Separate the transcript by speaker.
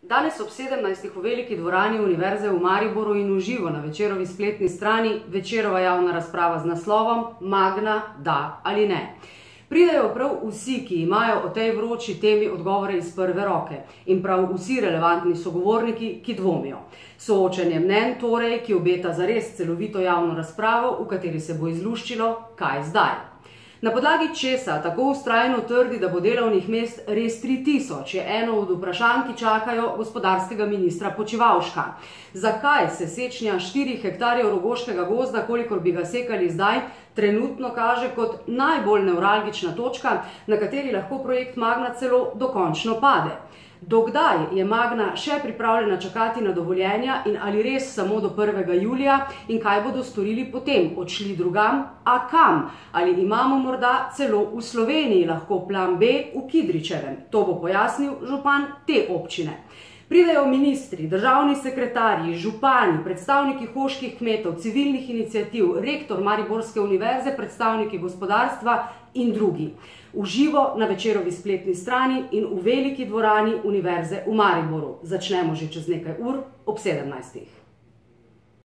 Speaker 1: Danes ob 17. v veliki dvorani Univerze v Mariboru in v živo na Večerovi spletni strani Večerova javna razprava z naslovom Magna, da ali ne. Pridejo prav vsi, ki imajo o tej vroči temi odgovore iz prve roke, in prav vsi relevantni sogovorniki, ki dvomijo. Soočenje mnenj torej, ki obeta zares celovito javno razpravo, v kateri se bo izluščilo, kaj zdaj. Na podlagi česa tako vztrajno trdi, da bo delovnih mest res 3000, je eno od vprašanj, ki čakajo gospodarskega ministra Počivalška. Zakaj se sečnja 4 hektarjev rogoškega gozda, kolikor bi ga sekali zdaj, trenutno kaže kot najbolj nevralgična točka, na kateri lahko projekt Magna celo dokončno pade? Dokdaj je Magna še pripravljena čakati na dovoljenja in ali res samo do 1. julija in kaj bodo storili potem? Odšli drugam? A kam? Ali imamo morda celo v Sloveniji lahko plan B v Kidričevem? To bo pojasnil župan te občine. Pridejo ministri, državni sekretarji, župani, predstavniki hoških kmetov, civilnih iniciativ, rektor Mariborske univerze, predstavniki gospodarstva in drugi. V živo na Večerovi spletni strani in v veliki dvorani Univerze v Mariboru. Začnemo že čez nekaj ur ob 17.